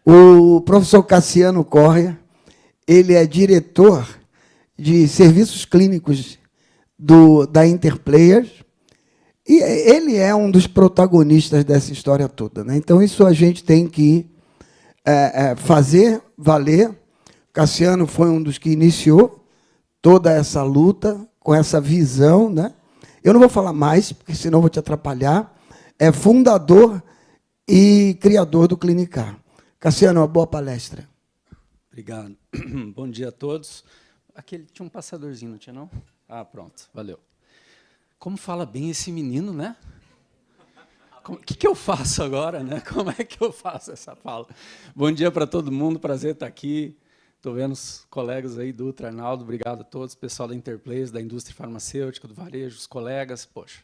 O professor Cassiano Correa, ele é diretor de serviços clínicos da Interplayers, e ele é um dos protagonistas dessa história toda, né? Então, isso a gente tem que fazer valer. Cassiano foi um dos que iniciou toda essa luta, com essa visão, né? Eu não vou falar mais, porque senão vou te atrapalhar. É fundador e criador do Clinicar. Cassiano, uma boa palestra. Obrigado. Bom dia a todos. Tinha um passadorzinho, não tinha, não? Ah, pronto, valeu. Como fala bem esse menino, né? O que eu faço agora, né? Como é que eu faço essa fala? Bom dia para todo mundo, prazer estar aqui. Estou vendo os colegas aí do Ultra Arnaldo, obrigado a todos, pessoal da Interplayers, da indústria farmacêutica, do varejo, os colegas. Poxa,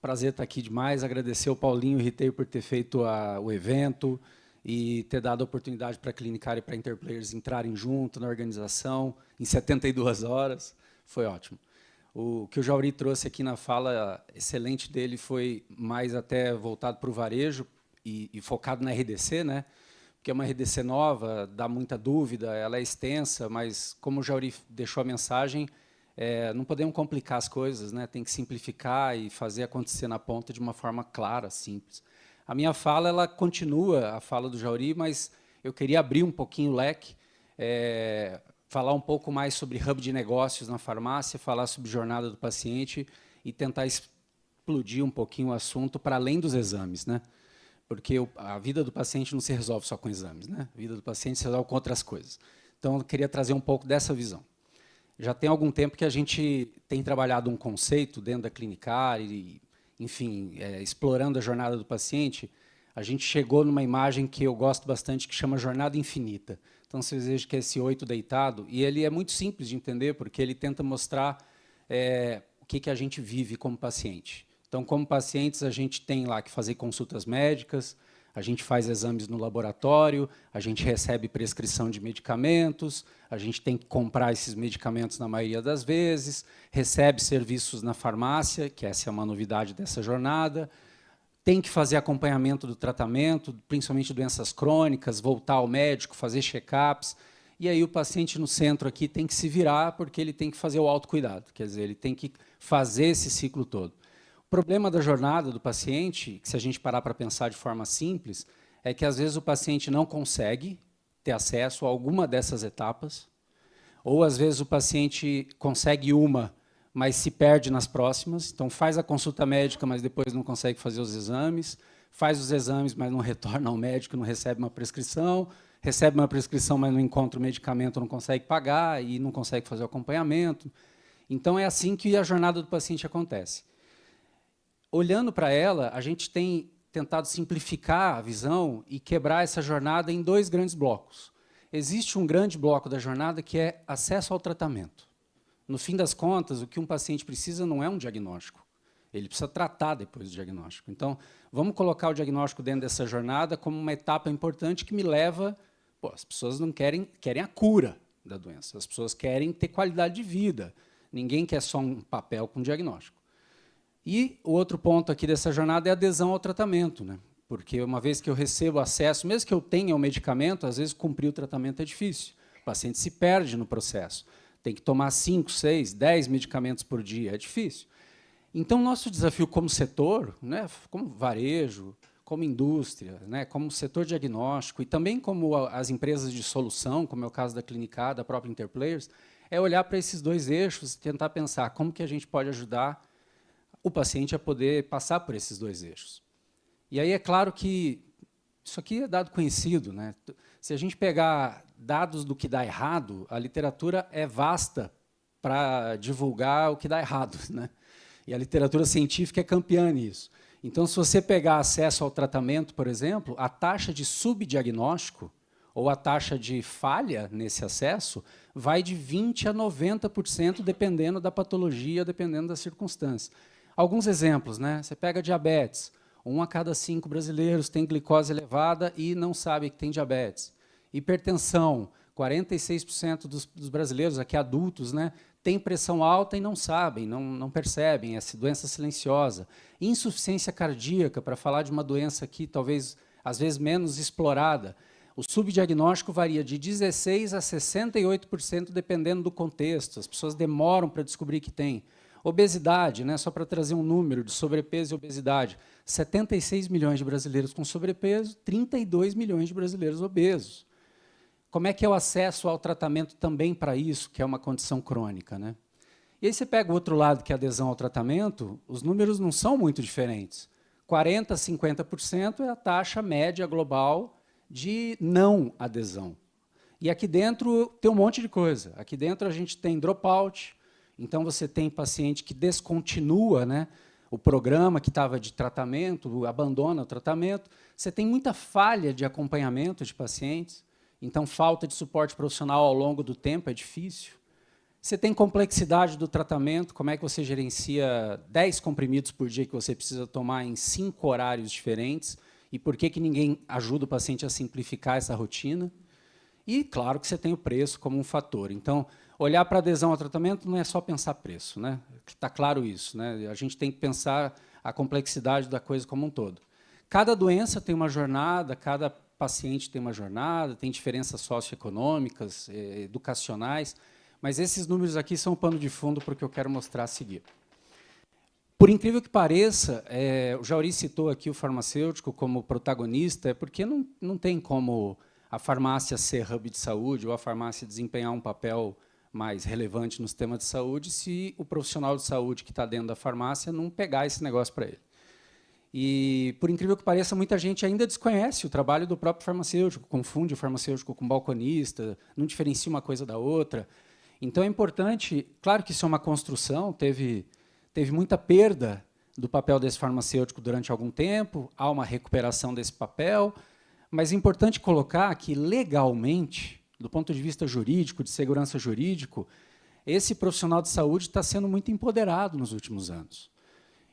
prazer estar aqui demais, agradecer ao Paulinho e o Riteio por ter feito o evento e ter dado a oportunidade para a Clinicar e para a Interplayers entrarem junto na organização em 72 horas. Foi ótimo. O que o Jauri trouxe aqui na fala excelente dele foi mais até voltado para o varejo e focado na RDC, né? Porque é uma RDC nova, dá muita dúvida, ela é extensa, mas, como o Jauri deixou a mensagem, não podemos complicar as coisas, né? Tem que simplificar e fazer acontecer na ponta de uma forma clara, simples. A minha fala ela continua a fala do Jauri, mas eu queria abrir um pouquinho o leque, falar um pouco mais sobre hub de negócios na farmácia, falar sobre jornada do paciente e tentar explodir um pouquinho o assunto para além dos exames, né? Porque a vida do paciente não se resolve só com exames, né? A vida do paciente se resolve com outras coisas. Então, eu queria trazer um pouco dessa visão. Já tem algum tempo que a gente tem trabalhado um conceito dentro da Clinicar e, enfim, explorando a jornada do paciente. A gente chegou numa imagem que eu gosto bastante, que chama jornada infinita. Então, vocês vejam que é esse 8 deitado, e ele é muito simples de entender, porque ele tenta mostrar o que a gente vive como paciente. Então, como pacientes, a gente tem lá que fazer consultas médicas, a gente faz exames no laboratório, a gente recebe prescrição de medicamentos, a gente tem que comprar esses medicamentos na maioria das vezes, recebe serviços na farmácia, que essa é uma novidade dessa jornada, tem que fazer acompanhamento do tratamento, principalmente doenças crônicas, voltar ao médico, fazer check-ups, e aí o paciente no centro aqui tem que se virar porque ele tem que fazer o autocuidado, quer dizer, ele tem que fazer esse ciclo todo. O problema da jornada do paciente, que se a gente parar para pensar de forma simples, é que às vezes o paciente não consegue ter acesso a alguma dessas etapas, ou às vezes o paciente consegue uma, mas se perde nas próximas, então faz a consulta médica, mas depois não consegue fazer os exames, faz os exames, mas não retorna ao médico, não recebe uma prescrição, recebe uma prescrição, mas não encontra o medicamento, não consegue pagar e não consegue fazer o acompanhamento. Então, é assim que a jornada do paciente acontece. Olhando para ela, a gente tem tentado simplificar a visão e quebrar essa jornada em dois grandes blocos. Existe um grande bloco da jornada que é acesso ao tratamento. No fim das contas, o que um paciente precisa não é um diagnóstico. Ele precisa tratar depois do diagnóstico. Então, vamos colocar o diagnóstico dentro dessa jornada como uma etapa importante que me leva... Pô, as pessoas não querem a cura da doença. As pessoas querem ter qualidade de vida. Ninguém quer só um papel com diagnóstico. E o outro ponto aqui dessa jornada é a adesão ao tratamento, né? Porque uma vez que eu recebo acesso, mesmo que eu tenha o medicamento, às vezes cumprir o tratamento é difícil. O paciente se perde no processo. Tem que tomar 5, 6, 10 medicamentos por dia, é difícil. Então, nosso desafio como setor, né, como varejo, como indústria, né, como setor diagnóstico e também como as empresas de solução, como é o caso da Clinicar, da própria Interplayers, é olhar para esses dois eixos e tentar pensar como que a gente pode ajudar o paciente a poder passar por esses dois eixos. E aí é claro que isso aqui é dado conhecido, né? Se a gente pegar dados do que dá errado, a literatura é vasta para divulgar o que dá errado, né? E a literatura científica é campeã nisso. Então, se você pegar acesso ao tratamento, por exemplo, a taxa de subdiagnóstico ou a taxa de falha nesse acesso vai de 20% a 90%, dependendo da patologia, dependendo das circunstâncias. Alguns exemplos, né? Você pega diabetes. 1 a cada 5 brasileiros tem glicose elevada e não sabe que tem diabetes. Hipertensão. 46% dos brasileiros, aqui adultos, né, têm pressão alta e não sabem, não percebem, essa doença silenciosa. Insuficiência cardíaca, para falar de uma doença aqui, talvez, às vezes, menos explorada. O subdiagnóstico varia de 16% a 68%, dependendo do contexto. As pessoas demoram para descobrir que tem. Obesidade, né, só para trazer um número de sobrepeso e obesidade, 76 milhões de brasileiros com sobrepeso, 32 milhões de brasileiros obesos. Como é que é o acesso ao tratamento também para isso, que é uma condição crônica, né? E aí você pega o outro lado, que é a adesão ao tratamento, os números não são muito diferentes. 40% a 50% é a taxa média global de não adesão. E aqui dentro tem um monte de coisa. Aqui dentro a gente tem dropout, então você tem paciente que descontinua, né, o programa que estava de tratamento, abandona o tratamento. Você tem muita falha de acompanhamento de pacientes, então falta de suporte profissional ao longo do tempo é difícil. Você tem complexidade do tratamento, como é que você gerencia 10 comprimidos por dia que você precisa tomar em 5 horários diferentes, e por que ninguém ajuda o paciente a simplificar essa rotina. E, claro, que você tem o preço como um fator. Então, olhar para a adesão ao tratamento não é só pensar preço, né? Está claro isso, né? A gente tem que pensar a complexidade da coisa como um todo. Cada doença tem uma jornada, cada paciente tem uma jornada, tem diferenças socioeconômicas, educacionais, mas esses números aqui são o pano de fundo para o que eu quero mostrar a seguir. Por incrível que pareça, o Jauri citou aqui o farmacêutico como protagonista, é porque não tem como a farmácia ser hub de saúde ou a farmácia desempenhar um papel mais relevante no sistema de saúde se o profissional de saúde que está dentro da farmácia não pegar esse negócio para ele. E, por incrível que pareça, muita gente ainda desconhece o trabalho do próprio farmacêutico, confunde o farmacêutico com balconista, não diferencia uma coisa da outra. Então, é importante, claro que isso é uma construção, teve muita perda do papel desse farmacêutico durante algum tempo, há uma recuperação desse papel, mas é importante colocar que, legalmente, do ponto de vista jurídico, de segurança jurídico, esse profissional de saúde está sendo muito empoderado nos últimos anos.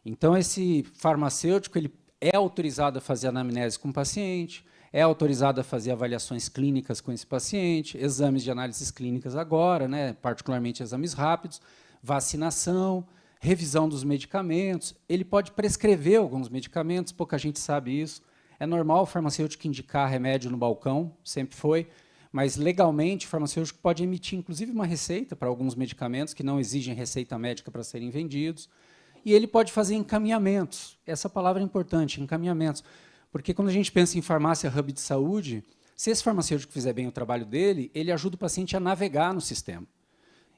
Então, esse farmacêutico ele é autorizado a fazer anamnese com o paciente, é autorizado a fazer avaliações clínicas com esse paciente, exames de análises clínicas agora, né, particularmente exames rápidos, vacinação, revisão dos medicamentos. Ele pode prescrever alguns medicamentos, pouca gente sabe isso. É normal o farmacêutico indicar remédio no balcão, sempre foi, mas, legalmente, o farmacêutico pode emitir, inclusive, uma receita para alguns medicamentos que não exigem receita médica para serem vendidos. E ele pode fazer encaminhamentos. Essa palavra é importante, encaminhamentos. Porque, quando a gente pensa em farmácia hub de saúde, se esse farmacêutico fizer bem o trabalho dele, ele ajuda o paciente a navegar no sistema.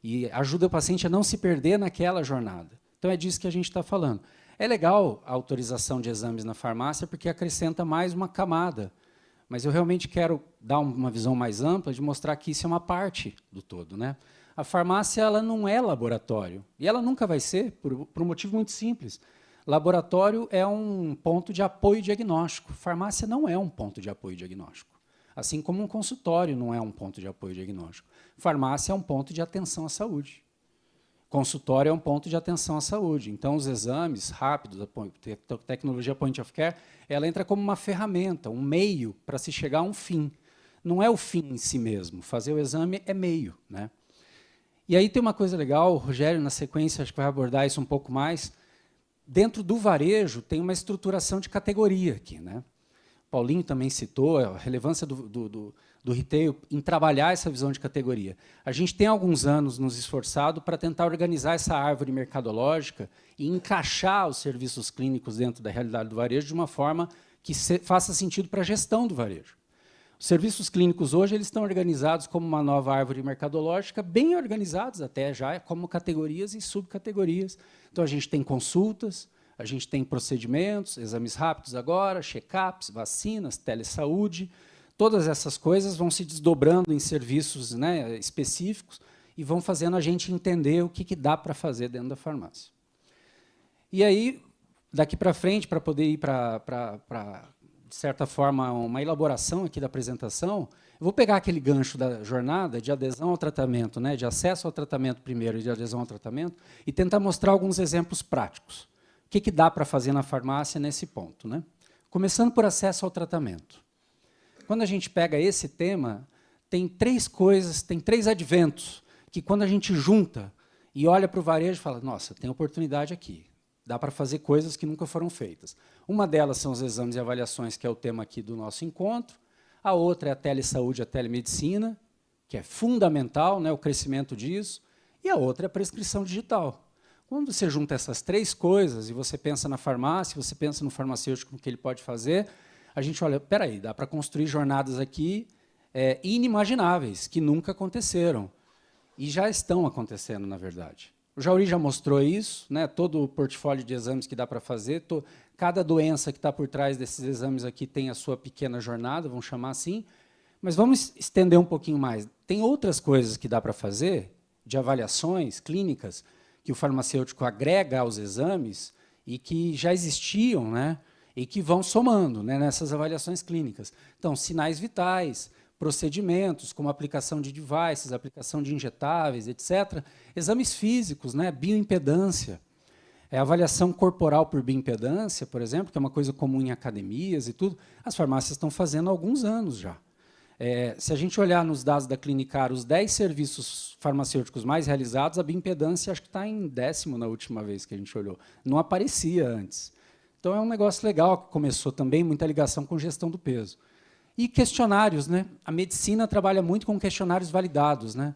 E ajuda o paciente a não se perder naquela jornada. Então, é disso que a gente está falando. É legal a autorização de exames na farmácia, porque acrescenta mais uma camada. Mas eu realmente quero dar uma visão mais ampla de mostrar que isso é uma parte do todo, né? A farmácia ela não é laboratório, e ela nunca vai ser, por um motivo muito simples. Laboratório é um ponto de apoio diagnóstico. Farmácia não é um ponto de apoio diagnóstico. Assim como um consultório não é um ponto de apoio diagnóstico. Farmácia é um ponto de atenção à saúde. Consultório é um ponto de atenção à saúde. Então, os exames rápidos, a tecnologia point of care, ela entra como uma ferramenta, um meio para se chegar a um fim. Não é o fim em si mesmo. Fazer o exame é meio, né? E aí tem uma coisa legal, o Rogério, na sequência, acho que vai abordar isso um pouco mais. Dentro do varejo, tem uma estruturação de categoria aqui, né? Paulinho também citou a relevância do retail em trabalhar essa visão de categoria. A gente tem, há alguns anos, nos esforçado para tentar organizar essa árvore mercadológica e encaixar os serviços clínicos dentro da realidade do varejo de uma forma que faça sentido para a gestão do varejo. Os serviços clínicos hoje eles estão organizados como uma nova árvore mercadológica, bem organizados até já, como categorias e subcategorias. Então, a gente tem consultas, a gente tem procedimentos, exames rápidos agora, check-ups, vacinas, telesaúde. Todas essas coisas vão se desdobrando em serviços, né, específicos e vão fazendo a gente entender o que dá para fazer dentro da farmácia. E aí, daqui para frente, para poder ir para de certa forma, uma elaboração aqui da apresentação, eu vou pegar aquele gancho da jornada de adesão ao tratamento, né, de acesso ao tratamento primeiro e de adesão ao tratamento, e tentar mostrar alguns exemplos práticos. O que dá para fazer na farmácia nesse ponto, né? Começando por acesso ao tratamento. Quando a gente pega esse tema, tem 3 coisas, tem 3 adventos, que quando a gente junta e olha para o varejo, fala, nossa, tem oportunidade aqui. Dá para fazer coisas que nunca foram feitas. Uma delas são os exames e avaliações, que é o tema aqui do nosso encontro. A outra é a telesaúde, a telemedicina, que é fundamental, né, o crescimento disso. E a outra é a prescrição digital. Quando você junta essas três coisas e você pensa na farmácia, você pensa no farmacêutico, o que ele pode fazer, a gente olha, espera aí, dá para construir jornadas aqui inimagináveis, que nunca aconteceram. E já estão acontecendo, na verdade. O Jauri já mostrou isso, né, todo o portfólio de exames que dá para fazer, cada doença que está por trás desses exames aqui tem a sua pequena jornada, vamos chamar assim, mas vamos estender um pouquinho mais. Tem outras coisas que dá para fazer, de avaliações clínicas, que o farmacêutico agrega aos exames e que já existiam, né, e que vão somando, né, nessas avaliações clínicas. Então, sinais vitais, procedimentos, como aplicação de devices, aplicação de injetáveis, etc. Exames físicos, né, bioimpedância. Avaliação corporal por bioimpedância, por exemplo, que é uma coisa comum em academias e tudo, as farmácias estão fazendo há alguns anos já. Se a gente olhar nos dados da Clinicar, os 10 serviços farmacêuticos mais realizados, a bioimpedância acho que está em 10º na última vez que a gente olhou. Não aparecia antes. Então, é um negócio legal que começou também, muita ligação com gestão do peso. E questionários, né? A medicina trabalha muito com questionários validados, né?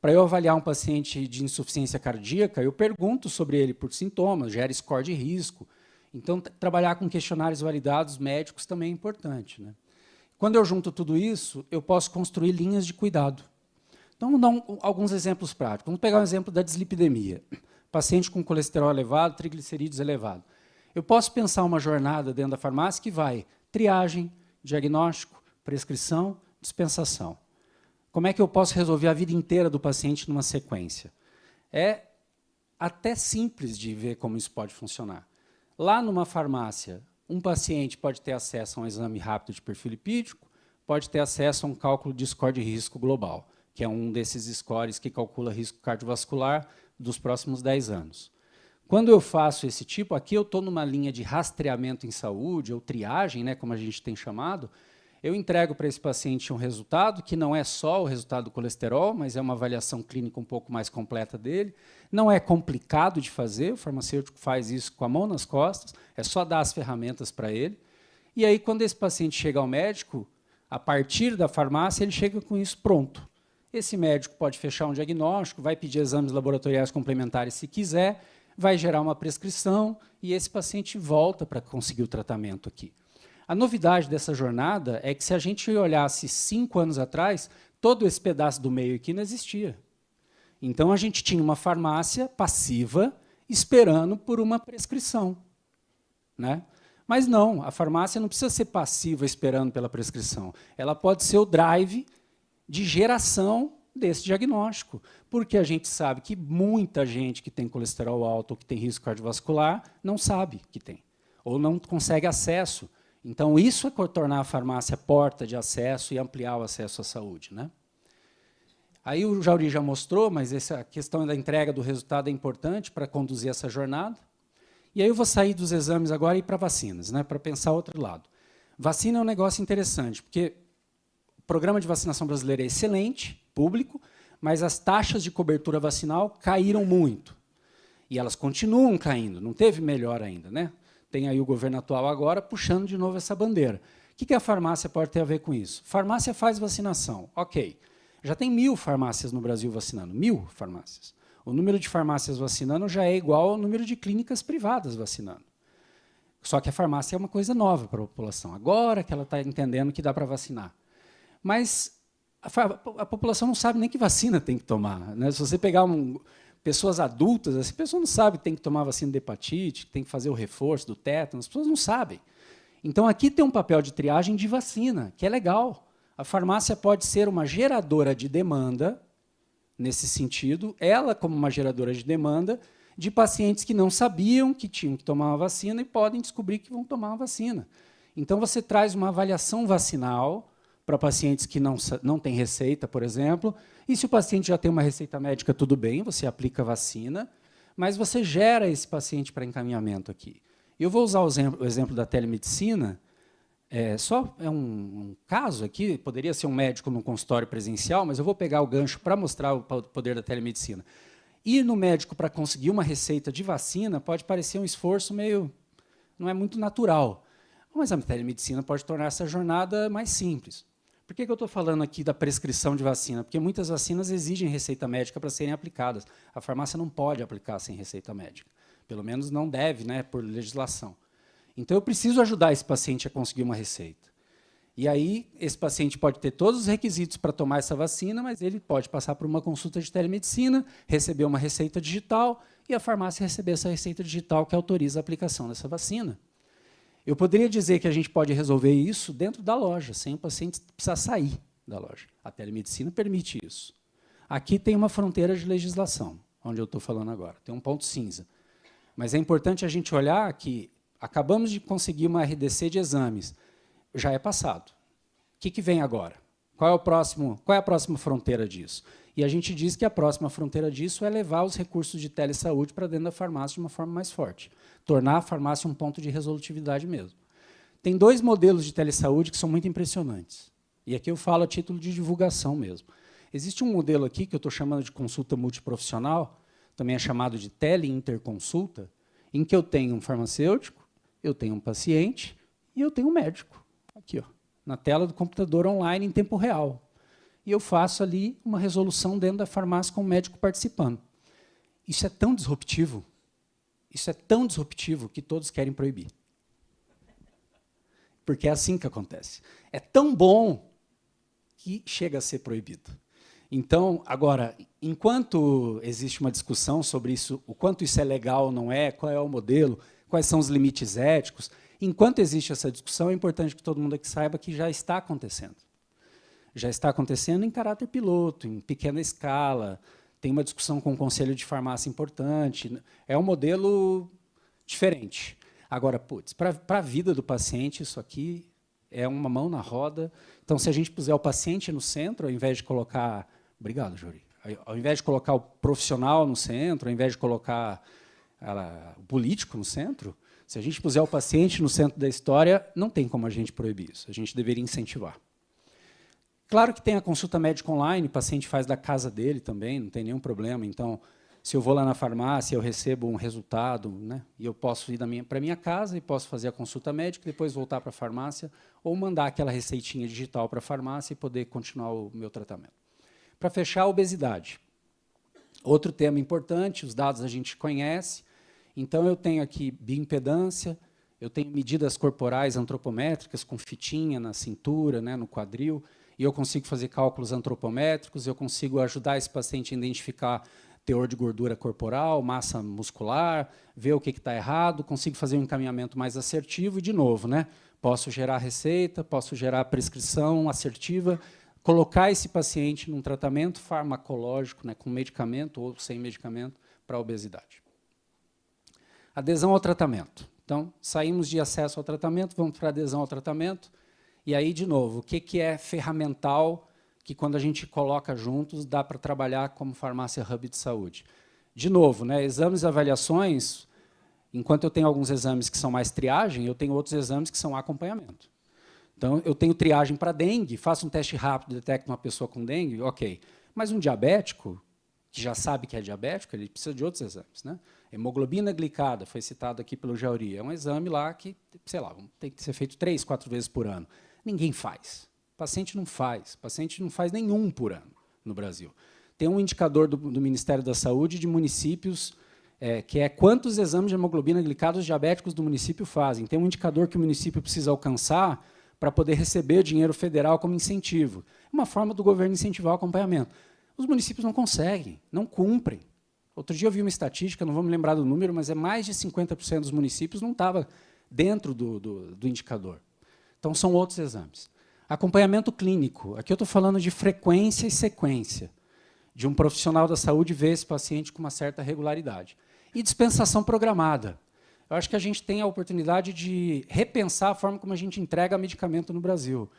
Para eu avaliar um paciente de insuficiência cardíaca, eu pergunto sobre ele por sintomas, gera score de risco. Então, trabalhar com questionários validados médicos também é importante, né? Quando eu junto tudo isso, eu posso construir linhas de cuidado. Então, vamos dar alguns exemplos práticos. Vamos pegar um exemplo da dislipidemia. Paciente com colesterol elevado, triglicerídeos elevado. Eu posso pensar uma jornada dentro da farmácia que vai triagem, diagnóstico, prescrição, dispensação. Como é que eu posso resolver a vida inteira do paciente numa sequência? É até simples de ver como isso pode funcionar. Lá numa farmácia, um paciente pode ter acesso a um exame rápido de perfil lipídico, pode ter acesso a um cálculo de score de risco global, que é um desses scores que calcula risco cardiovascular dos próximos 10 anos. Quando eu faço esse tipo, aqui eu estou numa linha de rastreamento em saúde, ou triagem, né, como a gente tem chamado, eu entrego para esse paciente um resultado que não é só o resultado do colesterol, mas é uma avaliação clínica um pouco mais completa dele. Não é complicado de fazer, o farmacêutico faz isso com a mão nas costas, é só dar as ferramentas para ele. E aí, quando esse paciente chega ao médico, a partir da farmácia, ele chega com isso pronto. Esse médico pode fechar um diagnóstico, vai pedir exames laboratoriais complementares se quiser, vai gerar uma prescrição e esse paciente volta para conseguir o tratamento aqui. A novidade dessa jornada é que, se a gente olhasse 5 anos atrás, todo esse pedaço do meio aqui não existia. Então, a gente tinha uma farmácia passiva esperando por uma prescrição, né? Mas não, a farmácia não precisa ser passiva esperando pela prescrição. Ela pode ser o drive de geração desse diagnóstico, porque a gente sabe que muita gente que tem colesterol alto ou que tem risco cardiovascular não sabe que tem, ou não consegue acesso. Então, isso é tornar a farmácia porta de acesso e ampliar o acesso à saúde, né? Aí o Jauri já mostrou, mas essa questão da entrega do resultado é importante para conduzir essa jornada. E aí eu vou sair dos exames agora e ir para vacinas, né, para pensar outro lado. Vacina é um negócio interessante, porque o programa de vacinação brasileiro é excelente, público, mas as taxas de cobertura vacinal caíram muito. E elas continuam caindo, não teve melhor ainda, né? Tem aí o governo atual agora puxando de novo essa bandeira. O que a farmácia pode ter a ver com isso? Farmácia faz vacinação, ok. Já tem 1.000 farmácias no Brasil vacinando, 1.000 farmácias. O número de farmácias vacinando já é igual ao número de clínicas privadas vacinando. Só que a farmácia é uma coisa nova para a população, agora que ela está entendendo que dá para vacinar. Mas a população não sabe nem que vacina tem que tomar, né? Se você pegar pessoas adultas, essa pessoa não sabe que tem que tomar vacina de hepatite, que tem que fazer o reforço do tétano, as pessoas não sabem. Então, aqui tem um papel de triagem de vacina, que é legal. A farmácia pode ser uma geradora de demanda, nesse sentido, ela como uma geradora de demanda, de pacientes que não sabiam que tinham que tomar uma vacina e podem descobrir que vão tomar uma vacina. Então, você traz uma avaliação vacinal para pacientes que não têm receita, por exemplo, e se o paciente já tem uma receita médica, tudo bem, você aplica a vacina, mas você gera esse paciente para encaminhamento aqui. Eu vou usar o exemplo da telemedicina, é um caso aqui, poderia ser um médico num consultório presencial, mas eu vou pegar o gancho para mostrar o poder da telemedicina. Ir no médico para conseguir uma receita de vacina pode parecer um esforço meio... não é muito natural, mas a telemedicina pode tornar essa jornada mais simples. Por que eu estou falando aqui da prescrição de vacina? Porque muitas vacinas exigem receita médica para serem aplicadas. A farmácia não pode aplicar sem receita médica. Pelo menos não deve, né, por legislação. Então, eu preciso ajudar esse paciente a conseguir uma receita. E aí, esse paciente pode ter todos os requisitos para tomar essa vacina, mas ele pode passar por uma consulta de telemedicina, receber uma receita digital e a farmácia receber essa receita digital que autoriza a aplicação dessa vacina. Eu poderia dizer que a gente pode resolver isso dentro da loja, sem o paciente precisar sair da loja. A telemedicina permite isso. Aqui tem uma fronteira de legislação, onde eu estou falando agora. Tem um ponto cinza. Mas é importante a gente olhar que acabamos de conseguir uma RDC de exames. Já é passado. O que vem agora? Qual é a próxima fronteira disso? E a gente diz que a próxima fronteira disso é levar os recursos de telesaúde para dentro da farmácia de uma forma mais forte. Tornar a farmácia um ponto de resolutividade mesmo. Tem 2 modelos de telesaúde que são muito impressionantes. E aqui eu falo a título de divulgação mesmo. Existe um modelo aqui que eu estou chamando de consulta multiprofissional, também é chamado de teleinterconsulta, em que eu tenho um farmacêutico, eu tenho um paciente e eu tenho um médico. Aqui, ó, na tela do computador online em tempo real. E eu faço ali uma resolução dentro da farmácia com o médico participando. Isso é tão disruptivo que todos querem proibir. Porque é assim que acontece. É tão bom que chega a ser proibido. Então, agora, enquanto existe uma discussão sobre isso, o quanto isso é legal ou não é, qual é o modelo, quais são os limites éticos, enquanto existe essa discussão, é importante que todo mundo aqui saiba que já está acontecendo. Já está acontecendo em caráter piloto, em pequena escala, tem uma discussão com o Conselho de Farmácia importante, é um modelo diferente. Agora, putz, para a vida do paciente, isso aqui é uma mão na roda. Então, se a gente puser o paciente no centro, ao invés de colocar... Obrigado, Juri. Ao invés de colocar o profissional no centro, ao invés de colocar o político no centro, se a gente puser o paciente no centro da história, não tem como a gente proibir isso. A gente deveria incentivar. Claro que tem a consulta médica online, o paciente faz da casa dele também, não tem nenhum problema. Então, se eu vou lá na farmácia, eu recebo um resultado, né, e eu posso ir para a minha casa e posso fazer a consulta médica, depois voltar para a farmácia, ou mandar aquela receitinha digital para a farmácia e poder continuar o meu tratamento. Para fechar, a obesidade. Outro tema importante, os dados a gente conhece. Então, eu tenho aqui bioimpedância, eu tenho medidas corporais antropométricas com fitinha na cintura, né, no quadril, e eu consigo fazer cálculos antropométricos, eu consigo ajudar esse paciente a identificar teor de gordura corporal, massa muscular, ver o que está errado, consigo fazer um encaminhamento mais assertivo e, de novo, né, posso gerar receita, posso gerar prescrição assertiva, colocar esse paciente num tratamento farmacológico, né, com medicamento ou sem medicamento, para a obesidade. Adesão ao tratamento. Então, saímos de acesso ao tratamento, vamos para adesão ao tratamento. E aí, de novo, o que é ferramental que, quando a gente coloca juntos, dá para trabalhar como farmácia hub de saúde? De novo, né, exames e avaliações, enquanto eu tenho alguns exames que são mais triagem, eu tenho outros exames que são acompanhamento. Então, eu tenho triagem para dengue, faço um teste rápido, detecto uma pessoa com dengue, ok. Mas um diabético, que já sabe que é diabético, ele precisa de outros exames, né? Hemoglobina glicada, foi citado aqui pelo Jauri, é um exame lá que, sei lá, tem que ser feito 3, 4 vezes por ano. Ninguém faz. O paciente não faz nenhum por ano no Brasil. Tem um indicador do Ministério da Saúde de municípios, que é quantos exames de hemoglobina glicada os diabéticos do município fazem. Tem um indicador que o município precisa alcançar para poder receber dinheiro federal como incentivo. É uma forma do governo incentivar o acompanhamento. Os municípios não conseguem, não cumprem. Outro dia eu vi uma estatística, não vou me lembrar do número, mas é mais de 50% dos municípios não estava dentro do indicador. Então, são outros exames. Acompanhamento clínico. Aqui eu estou falando de frequência e sequência, de um profissional da saúde ver esse paciente com uma certa regularidade. E dispensação programada. Eu acho que a gente tem a oportunidade de repensar a forma como a gente entrega medicamento no Brasil.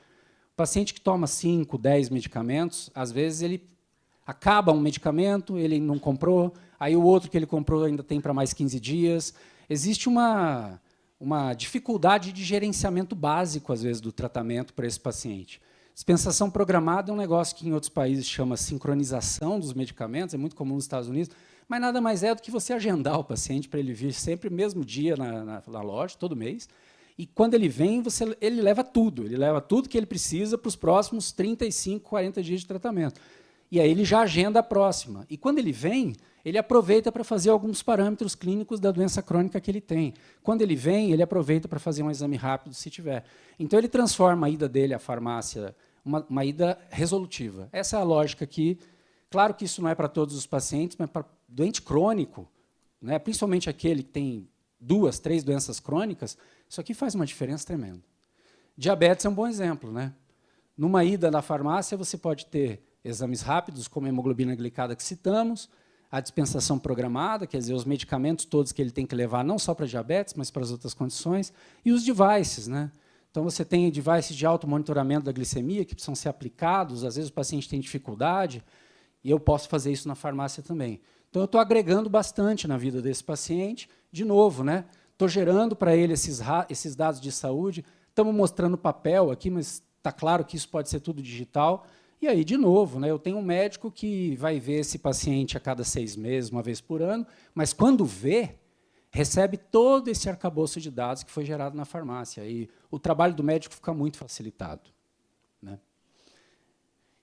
O paciente que toma 5, 10 medicamentos, às vezes ele acaba um medicamento, ele não comprou, aí o outro que ele comprou ainda tem para mais 15 dias. Existe uma dificuldade de gerenciamento básico, às vezes, do tratamento para esse paciente. Dispensação programada é um negócio que em outros países chama sincronização dos medicamentos, é muito comum nos Estados Unidos, mas nada mais é do que você agendar o paciente para ele vir sempre no mesmo dia na loja, todo mês, E quando ele vem, ele leva tudo. Ele leva tudo que ele precisa para os próximos 35, 40 dias de tratamento. E aí ele já agenda a próxima. E quando ele vem, ele aproveita para fazer alguns parâmetros clínicos da doença crônica que ele tem. Quando ele vem, ele aproveita para fazer um exame rápido, se tiver. Então, ele transforma a ida dele à farmácia uma ida resolutiva. Essa é a lógica aqui. Claro que isso não é para todos os pacientes, mas para doente crônico, né, principalmente aquele que tem 2, 3 doenças crônicas, isso aqui faz uma diferença tremenda. Diabetes é um bom exemplo, né? Numa ida na farmácia, você pode ter exames rápidos, como a hemoglobina glicada que citamos, a dispensação programada, quer dizer, os medicamentos todos que ele tem que levar, não só para diabetes, mas para as outras condições, e os devices, né? Então, você tem devices de auto-monitoramento da glicemia que precisam ser aplicados, às vezes o paciente tem dificuldade, e eu posso fazer isso na farmácia também. Então, eu estou agregando bastante na vida desse paciente, de novo, né? Estou gerando para ele esses dados de saúde, estamos mostrando papel aqui, mas está claro que isso pode ser tudo digital. E aí, de novo, né, eu tenho um médico que vai ver esse paciente a cada 6 meses, uma vez por ano, mas quando vê, recebe todo esse arcabouço de dados que foi gerado na farmácia. E o trabalho do médico fica muito facilitado, né?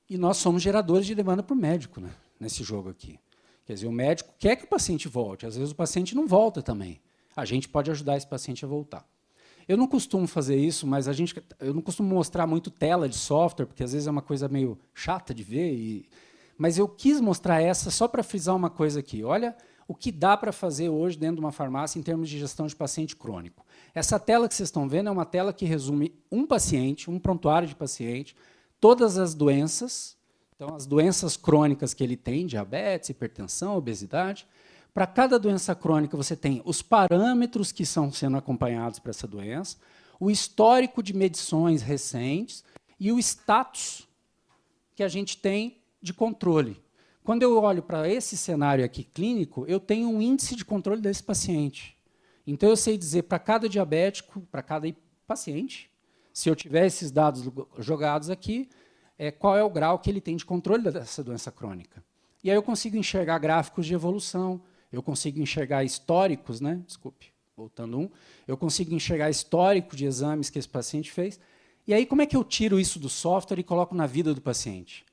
E nós somos geradores de demanda para o médico, né, nesse jogo aqui. Quer dizer, o médico quer que o paciente volte, às vezes o paciente não volta também. A gente pode ajudar esse paciente a voltar. Eu não costumo fazer isso, mas eu não costumo mostrar muito tela de software, porque às vezes é uma coisa meio chata de ver. Mas eu quis mostrar essa só para frisar uma coisa aqui. Olha o que dá para fazer hoje dentro de uma farmácia em termos de gestão de paciente crônico. Essa tela que vocês estão vendo é uma tela que resume um paciente, um prontuário de paciente, todas as doenças, então as doenças crônicas que ele tem, diabetes, hipertensão, obesidade. Para cada doença crônica, você tem os parâmetros que estão sendo acompanhados para essa doença, o histórico de medições recentes e o status que a gente tem de controle. Quando eu olho para esse cenário aqui clínico, eu tenho um índice de controle desse paciente. Então, eu sei dizer para cada diabético, para cada paciente, se eu tiver esses dados jogados aqui, qual é o grau que ele tem de controle dessa doença crônica. E aí eu consigo enxergar gráficos de evolução, eu consigo enxergar históricos, né? Desculpe, voltando eu consigo enxergar histórico de exames que esse paciente fez. E aí, como é que eu tiro isso do software e coloco na vida do paciente?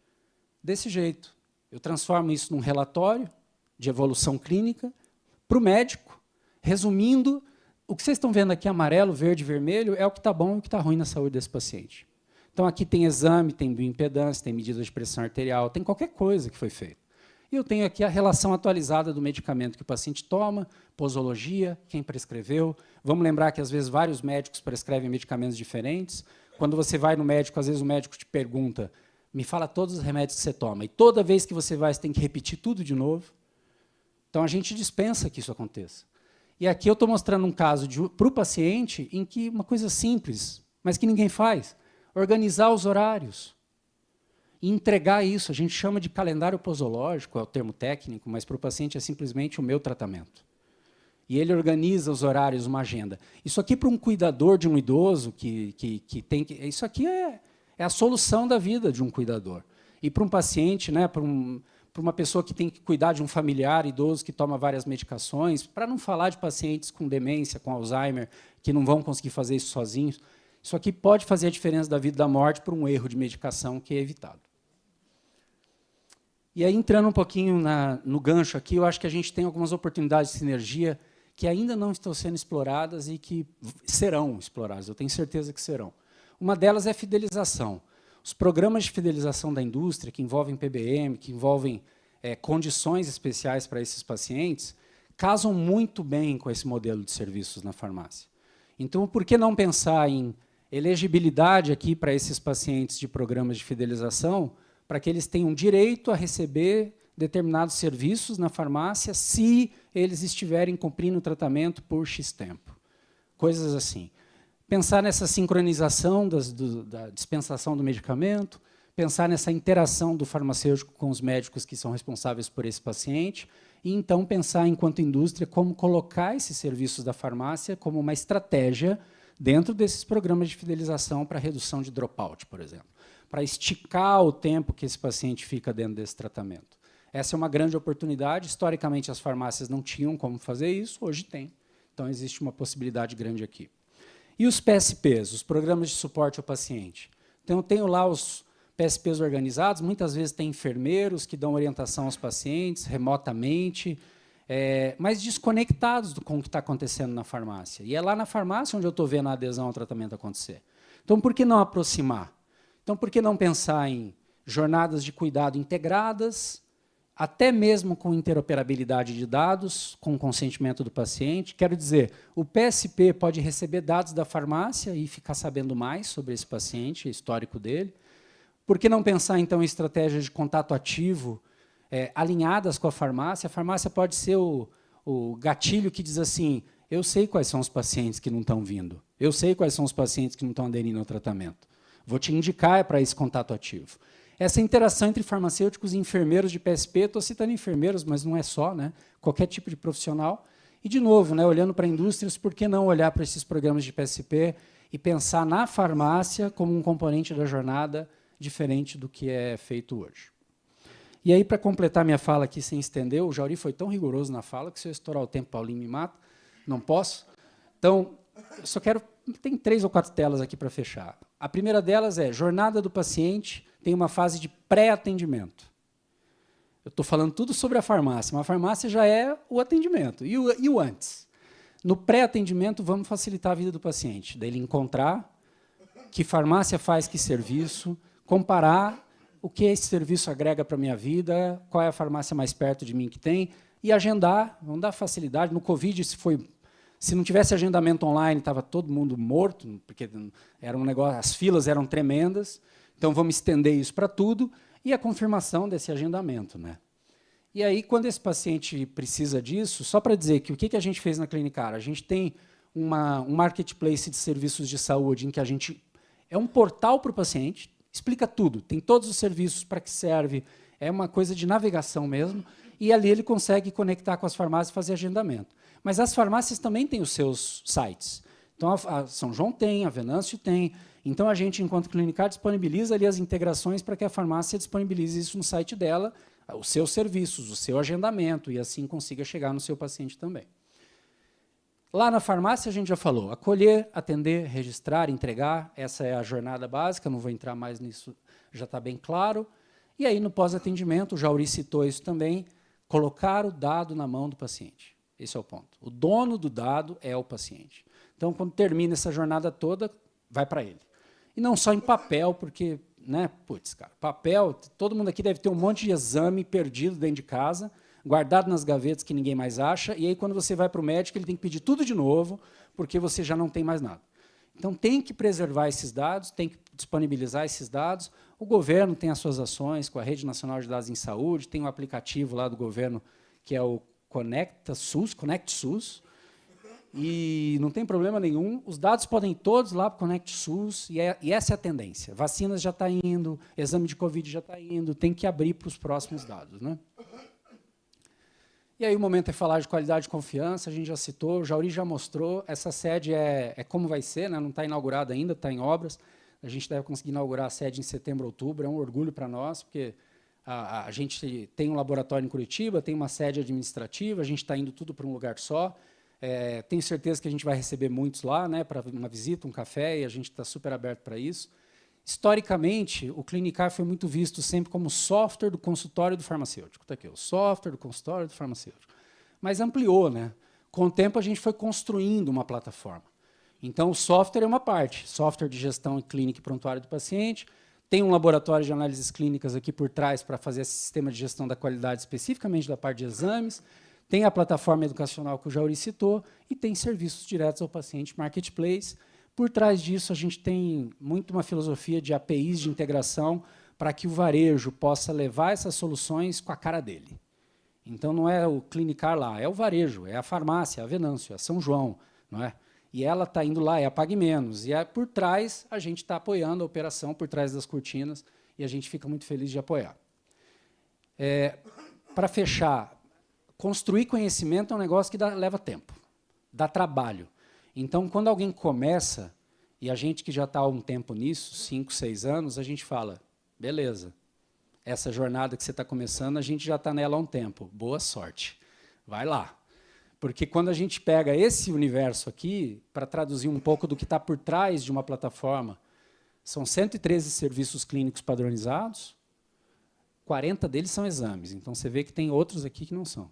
Desse jeito. Eu transformo isso num relatório de evolução clínica para o médico, resumindo, o que vocês estão vendo aqui, amarelo, verde, vermelho, é o que está bom e o que está ruim na saúde desse paciente. Então, aqui tem exame, tem bioimpedância, tem medida de pressão arterial, tem qualquer coisa que foi feita. E eu tenho aqui a relação atualizada do medicamento que o paciente toma, posologia, quem prescreveu. Vamos lembrar que, às vezes, vários médicos prescrevem medicamentos diferentes. Quando você vai no médico, às vezes o médico te pergunta, me fala todos os remédios que você toma. E toda vez que você vai, você tem que repetir tudo de novo. Então, a gente dispensa que isso aconteça. E aqui eu estou mostrando um caso para o paciente em que uma coisa simples, mas que ninguém faz, organizar os horários. E entregar isso, a gente chama de calendário posológico, é o termo técnico, mas para o paciente é simplesmente o meu tratamento. E ele organiza os horários, uma agenda. Isso aqui para um cuidador de um idoso que tem que... Isso aqui é a solução da vida de um cuidador. E para um paciente, né, para uma pessoa que tem que cuidar de um familiar idoso que toma várias medicações, para não falar de pacientes com demência, com Alzheimer, que não vão conseguir fazer isso sozinhos, isso aqui pode fazer a diferença da vida e da morte por um erro de medicação que é evitado. E aí, entrando um pouquinho no gancho aqui, eu acho que a gente tem algumas oportunidades de sinergia que ainda não estão sendo exploradas e que serão exploradas, eu tenho certeza que serão. Uma delas é a fidelização. Os programas de fidelização da indústria, que envolvem PBM, que envolvem condições especiais para esses pacientes, casam muito bem com esse modelo de serviços na farmácia. Então, por que não pensar em elegibilidade aqui para esses pacientes de programas de fidelização, para que eles tenham direito a receber determinados serviços na farmácia se eles estiverem cumprindo o tratamento por X tempo. Coisas assim. Pensar nessa sincronização da dispensação do medicamento, pensar nessa interação do farmacêutico com os médicos que são responsáveis por esse paciente, e então pensar, enquanto indústria, como colocar esses serviços da farmácia como uma estratégia dentro desses programas de fidelização para redução de dropout, por exemplo, para esticar o tempo que esse paciente fica dentro desse tratamento. Essa é uma grande oportunidade. Historicamente, as farmácias não tinham como fazer isso, hoje tem. Então, existe uma possibilidade grande aqui. E os PSPs, os Programas de Suporte ao Paciente? Então, eu tenho lá os PSPs organizados, muitas vezes tem enfermeiros que dão orientação aos pacientes remotamente, mas desconectados com o que está acontecendo na farmácia. E é lá na farmácia onde eu estou vendo a adesão ao tratamento acontecer. Então, por que não aproximar? Então, por que não pensar em jornadas de cuidado integradas, até mesmo com interoperabilidade de dados, com consentimento do paciente? Quero dizer, o PSP pode receber dados da farmácia e ficar sabendo mais sobre esse paciente, histórico dele. Por que não pensar, então, em estratégias de contato ativo alinhadas com a farmácia? A farmácia pode ser o gatilho que diz assim, eu sei quais são os pacientes que não estão vindo, eu sei quais são os pacientes que não estão aderindo ao tratamento. Vou te indicar para esse contato ativo. Essa interação entre farmacêuticos e enfermeiros de PSP, estou citando enfermeiros, mas não é só, né? Qualquer tipo de profissional. E, de novo, né, olhando para indústrias, por que não olhar para esses programas de PSP e pensar na farmácia como um componente da jornada diferente do que é feito hoje? E aí, para completar minha fala aqui sem estender, o Jauri foi tão rigoroso na fala que se eu estourar o tempo, Paulinho me mata. Não posso. Então, eu só quero... Tem 3 ou 4 telas aqui para fechar. A primeira delas é jornada do paciente, tem uma fase de pré-atendimento. Eu estou falando tudo sobre a farmácia, mas a farmácia já é o atendimento. E o antes? No pré-atendimento, vamos facilitar a vida do paciente, dele encontrar que farmácia faz que serviço, comparar o que esse serviço agrega para a minha vida, qual é a farmácia mais perto de mim que tem, e agendar, vamos dar facilidade. No Covid, se não tivesse agendamento online, estava todo mundo morto, porque era um negócio, as filas eram tremendas. Então, vamos estender isso para tudo, e a confirmação desse agendamento, né? E aí, quando esse paciente precisa disso, só para dizer que o que a gente fez na Clinicar? A gente tem um marketplace de serviços de saúde em que a gente... É um portal para o paciente, explica tudo, tem todos os serviços para que serve, é uma coisa de navegação mesmo, e ali ele consegue conectar com as farmácias e fazer agendamento. Mas as farmácias também têm os seus sites. Então, a São João tem, a Venâncio tem. Então, a gente, enquanto Clinicar, disponibiliza ali as integrações para que a farmácia disponibilize isso no site dela, os seus serviços, o seu agendamento, e assim consiga chegar no seu paciente também. Lá na farmácia, a gente já falou, acolher, atender, registrar, entregar, essa é a jornada básica, não vou entrar mais nisso, já está bem claro. E aí, no pós-atendimento, o Jauri citou isso também, colocar o dado na mão do paciente. Esse é o ponto. O dono do dado é o paciente. Então, quando termina essa jornada toda, vai para ele. E não só em papel, porque, né, putz, cara, papel, todo mundo aqui deve ter um monte de exame perdido dentro de casa, guardado nas gavetas que ninguém mais acha, e aí, quando você vai para o médico, ele tem que pedir tudo de novo, porque você já não tem mais nada. Então, tem que preservar esses dados, tem que disponibilizar esses dados. O governo tem as suas ações com a Rede Nacional de Dados em Saúde, tem um aplicativo lá do governo que é o Conecta SUS, Conect SUS, e não tem problema nenhum. Os dados podem ir todos lá para o Conect SUS, e essa é a tendência. Vacinas já está indo, exame de Covid já está indo, tem que abrir para os próximos dados, né? E aí o momento é falar de qualidade e confiança, a gente já citou, o Jauri já mostrou, essa sede é como vai ser, né? Não está inaugurada ainda, está em obras, a gente deve conseguir inaugurar a sede em setembro, outubro, é um orgulho para nós, porque a gente tem um laboratório em Curitiba, tem uma sede administrativa, a gente está indo tudo para um lugar só, tenho certeza que a gente vai receber muitos lá, né, para uma visita, um café, e a gente está super aberto para isso. Historicamente, o Clinicar foi muito visto sempre como software do consultório do farmacêutico. Está aqui, o software do consultório do farmacêutico. Mas ampliou, né? Com o tempo, a gente foi construindo uma plataforma. Então, o software é uma parte, software de gestão e clínica e prontuário do paciente, tem um laboratório de análises clínicas aqui por trás para fazer esse sistema de gestão da qualidade, especificamente da parte de exames, tem a plataforma educacional que o Jauri citou e tem serviços diretos ao paciente, marketplace. Por trás disso, a gente tem muito uma filosofia de APIs de integração para que o varejo possa levar essas soluções com a cara dele. Então, não é o Clinicar lá, é o varejo, é a farmácia, é a Venâncio, é São João, não é? E ela está indo lá, é a Pague Menos. E por trás, a gente está apoiando a operação, por trás das cortinas, e a gente fica muito feliz de apoiar. Para fechar, construir conhecimento é um negócio que leva tempo, dá trabalho. Então, quando alguém começa, e a gente que já está há um tempo nisso, 5, 6 anos, a gente fala, beleza, essa jornada que você está começando, a gente já está nela há um tempo, boa sorte, vai lá. Porque quando a gente pega esse universo aqui, para traduzir um pouco do que está por trás de uma plataforma, são 113 serviços clínicos padronizados, 40 deles são exames. Então, você vê que tem outros aqui que não são.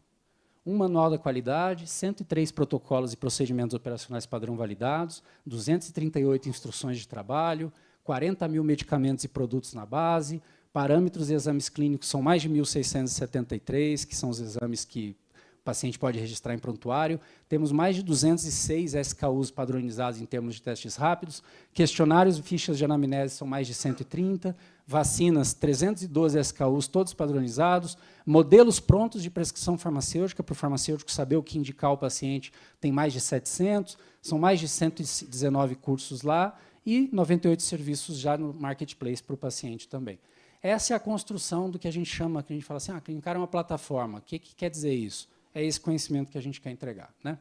Um manual da qualidade, 103 protocolos e procedimentos operacionais padrão validados, 238 instruções de trabalho, 40 mil medicamentos e produtos na base, parâmetros e exames clínicos são mais de 1.673, que são os exames que o paciente pode registrar em prontuário. Temos mais de 206 SKUs padronizados em termos de testes rápidos, questionários e fichas de anamnese são mais de 130, vacinas, 312 SKUs, todos padronizados, modelos prontos de prescrição farmacêutica, para o farmacêutico saber o que indicar ao paciente, tem mais de 700, são mais de 119 cursos lá, e 98 serviços já no marketplace para o paciente também. Essa é a construção do que a gente chama, que a gente fala assim, a Clinicar é uma plataforma. O que quer dizer isso? É esse conhecimento que a gente quer entregar, né?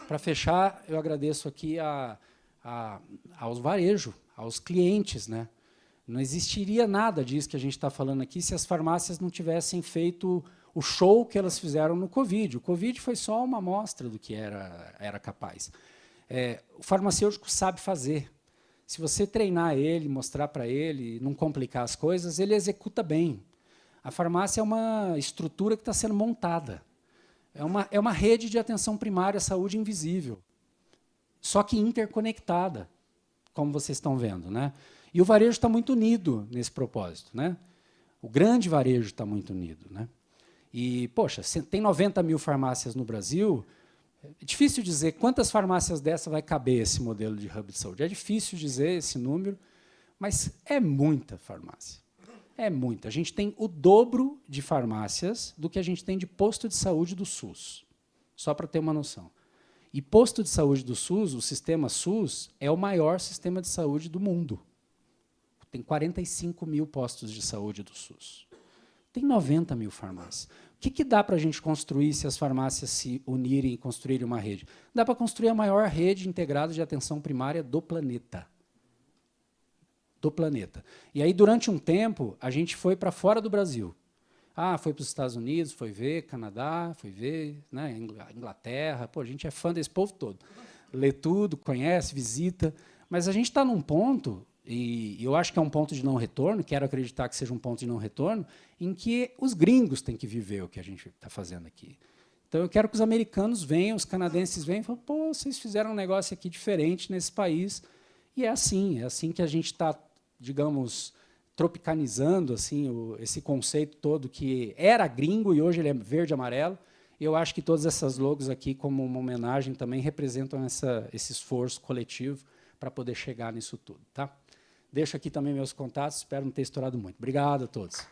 Para fechar, eu agradeço aqui aos varejo, aos clientes, né? Não existiria nada disso que a gente está falando aqui se as farmácias não tivessem feito o show que elas fizeram no Covid. O Covid foi só uma amostra do que era capaz. O farmacêutico sabe fazer. Se você treinar ele, mostrar para ele, não complicar as coisas, ele executa bem. A farmácia é uma estrutura que está sendo montada. É uma rede de atenção primária à saúde invisível, só que interconectada, como vocês estão vendo, né? E o varejo está muito unido nesse propósito, né? O grande varejo está muito unido, né? E, poxa, tem 90 mil farmácias no Brasil, é difícil dizer quantas farmácias dessa vai caber esse modelo de hub de saúde. É difícil dizer esse número, mas é muita farmácia. É muita. A gente tem o dobro de farmácias do que a gente tem de posto de saúde do SUS, só para ter uma noção. E posto de saúde do SUS, o sistema SUS, é o maior sistema de saúde do mundo. Tem 45 mil postos de saúde do SUS. Tem 90 mil farmácias. O que dá para a gente construir se as farmácias se unirem e construírem uma rede? Dá para construir a maior rede integrada de atenção primária do planeta. Do planeta. E aí, durante um tempo, a gente foi para fora do Brasil. Foi para os Estados Unidos, foi ver Canadá, foi ver, né, Inglaterra. Pô, a gente é fã desse povo todo. Lê tudo, conhece, visita. Mas a gente está num ponto, e eu acho que é um ponto de não retorno, quero acreditar que seja um ponto de não retorno, em que os gringos têm que viver o que a gente está fazendo aqui. Então, eu quero que os americanos venham, os canadenses venham e falem, pô, vocês fizeram um negócio aqui diferente nesse país. E é assim que a gente está, digamos, tropicalizando assim, esse conceito todo que era gringo e hoje ele é verde e amarelo. E eu acho que todas essas logos aqui, como uma homenagem, também representam esse esforço coletivo para poder chegar nisso tudo. Tá? Deixo aqui também meus contatos, espero não ter estourado muito. Obrigado a todos.